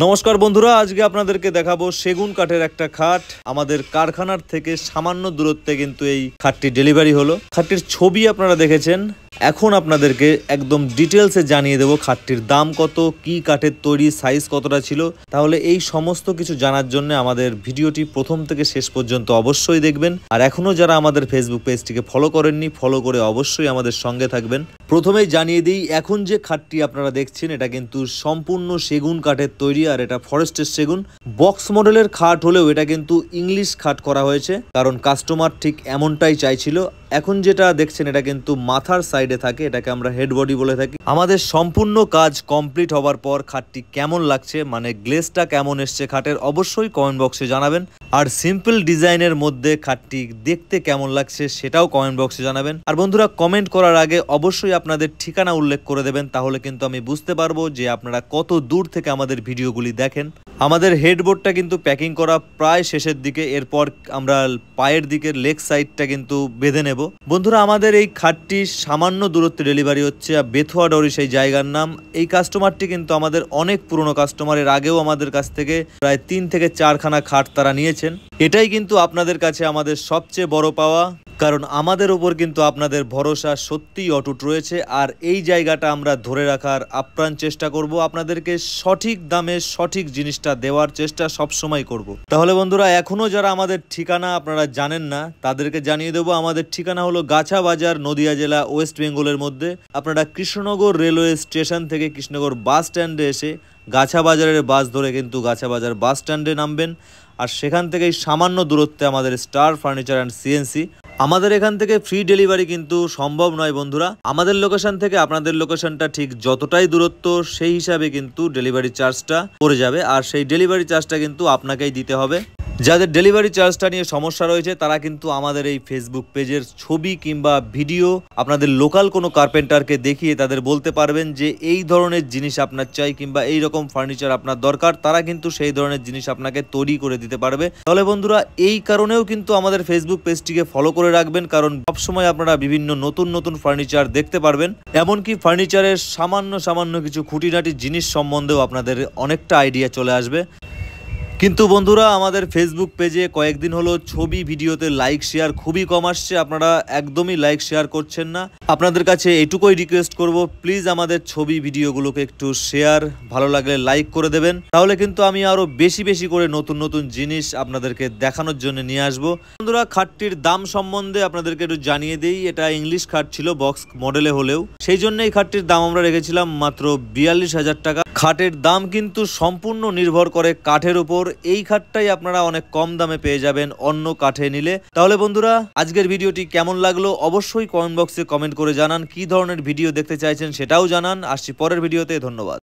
নমস্কার বন্ধুরা, আজকে আপনাদেরকে দেখাবো সেগুন কাঠের একটা খাট। আমাদের কারখানার থেকে সামান্য দূরত্বে কিন্তু এই খাটটি ডেলিভারি হলো। খাটটির ছবি আপনারা দেখেছেন। এখন আপনাদেরকে একদম ডিটেলসে জানিয়ে দেবো খাটটির দাম কত, কি কাঠের তৈরি, সাইজ কতটা ছিল। তাহলে এই সমস্ত কিছু জানার জন্য আমাদের ভিডিওটি প্রথম থেকে শেষ পর্যন্ত অবশ্যই দেখবেন। আর এখনও যারা আমাদের ফেসবুক পেজটিকে ফলো করেননি, ফলো করে অবশ্যই আমাদের সঙ্গে থাকবেন। প্রথমেই জানিয়ে দিই, এখন যে খাটটি আপনারা দেখছেন এটা কিন্তু সম্পূর্ণ সেগুন কাঠের তৈরি, আর এটা ফরেস্টের সেগুন। বক্স মডেলের খাট হলেও এটা কিন্তু ইংলিশ খাট করা হয়েছে, কারণ কাস্টমার ঠিক এমনটাই চাইছিল। এখন যেটা দেখছেন এটা কিন্তু মাথার সাইডে থাকে, এটাকে আমরা হেড বডি বলে থাকি। আমাদের সম্পূর্ণ কাজ কমপ্লিট হওয়ার পর খাটটি কেমন লাগছে, মানে গ্লেজটা কেমন এসছে খাটের, অবশ্যই কমেন্ট বক্সে জানাবেন। আর সিম্পল ডিজাইনের মধ্যে খাটটি দেখতে কেমন লাগছে সেটাও কমেন্ট বক্সে জানাবেন। আর বন্ধুরা, কমেন্ট করার আগে অবশ্যই আপনাদের ঠিকানা উল্লেখ করে দেবেন, তাহলে কিন্তু আমি বুঝতে পারবো যে আপনারা কত দূর থেকে আমাদের ভিডিওগুলি দেখেন। আমাদের হেডবোর্ডটা কিন্তু প্যাকিং করা প্রায় শেষের দিকে, এরপর আমরা পায়ের দিকের লেগ সাইডটা কিন্তু বেঁধে নেব। বন্ধুরা, আমাদের এই খাটটি সামান্য দূরত্বে ডেলিভারি হচ্ছে, বেথুয়াডরি সেই জায়গার নাম। এই কাস্টমারটি কিন্তু আমাদের অনেক পুরনো কাস্টমার, এর আগেও আমাদের কাছ থেকে প্রায় 3 থেকে 4 খানা খাট তারা নিয়েছেন। এটাই কিন্তু আপনাদের কাছে আমাদের সবচেয়ে বড় পাওয়া, কারণ আমাদের ওপর কিন্তু আপনাদের ভরসা সত্যিই অটুট রয়েছে। আর এই জায়গাটা আমরা ধরে রাখার আপ্রাণ চেষ্টা করব, আপনাদেরকে সঠিক দামে সঠিক জিনিসটা দেওয়ার চেষ্টা সবসময় করব। তাহলে বন্ধুরা, এখনও যারা আমাদের ঠিকানা আপনারা জানেন না তাদেরকে জানিয়ে দেবো। আমাদের ঠিকানা হলো গাছা বাজার, নদিয়া জেলা, ওয়েস্ট বেঙ্গলের মধ্যে। আপনারা কৃষ্ণনগর রেলওয়ে স্টেশন থেকে কৃষ্ণনগর বাস স্ট্যান্ডে এসে গাছা বাজারের বাস ধরে কিন্তু গাছা বাজার বাস স্ট্যান্ডে নামবেন। আর সেখান থেকেই সামান্য দূরত্বে আমাদের স্টার ফার্নিচার অ্যান্ড সিএনসি। আমাদের এখান থেকে ফ্রি ডেলিভারি কিন্তু সম্ভব নয় বন্ধুরা। আমাদের লোকেশন থেকে আপনাদের লোকেশনটা ঠিক যতটাই দূরত্ব, সেই হিসাবে কিন্তু ডেলিভারি চার্জটা পড়ে যাবে। আর সেই ডেলিভারি চার্জটা কিন্তু আপনাকেই দিতে হবে। যাদের ডেলিভারি চার্জটা নিয়ে সমস্যা রয়েছে তারা কিন্তু আমাদের এই ফেসবুক পেজের ছবি কিংবা ভিডিও আপনাদের লোকাল কোনো কার্পেন্টারকে দেখিয়ে তাদের বলতে পারবেন যে এই ধরনের জিনিস আপনার চাই কিংবা এই রকম ফার্নিচার আপনার দরকার। তারা কিন্তু সেই ধরনের জিনিস আপনাকে তৈরি করে দিতে পারবে। তাহলে বন্ধুরা, এই কারণেও কিন্তু আমাদের ফেসবুক পেজটিকে ফলো করে রাখবেন, কারণ সবসময় আপনারা বিভিন্ন নতুন নতুন ফার্নিচার দেখতে পারবেন। এমনকি ফার্নিচারের সামান্য কিছু খুঁটিনাটি জিনিস সম্বন্ধেও আপনাদের অনেকটা আইডিয়া চলে আসবে। কিন্তু বন্ধুরা, আমাদের ফেসবুক পেজে কয়েকদিন হলো ছবি ভিডিওতে লাইক শেয়ার খুবই কম আসছে। আপনারা একদমই লাইক শেয়ার করছেন না। আপনাদের কাছে এটুকুই রিকোয়েস্ট করব, প্লিজ আমাদের ছবি ভিডিওগুলোকে একটু শেয়ার, ভালো লাগলে লাইক করে দেবেন। তাহলে কিন্তু আমি আরো বেশি করে নতুন নতুন জিনিস আপনাদেরকে দেখানোর জন্য নিয়ে আসবো। বন্ধুরা, খাটটির দাম সম্বন্ধে আপনাদেরকে একটু জানিয়ে দিই। এটা ইংলিশ খাট ছিল, বক্স মডেলে হলেও, সেই জন্য এই খাটটির দাম আমরা রেখেছিলাম মাত্র 42,000 টাকা। খাটের দাম কিন্তু সম্পূর্ণ নির্ভর করে কাঠের উপর। এই খাটটাই আপনারা অনেক কম দামে পেয়ে যাবেন অন্য কাঠে নিলে। তাহলে বন্ধুরা, আজকের ভিডিওটি কেমন লাগলো অবশ্যই কমেন্ট বক্সে কমেন্ট করে জানান। কি ধরনের ভিডিও দেখতে চাইছেন সেটাও জানান। আসছি পরের ভিডিওতে। ধন্যবাদ।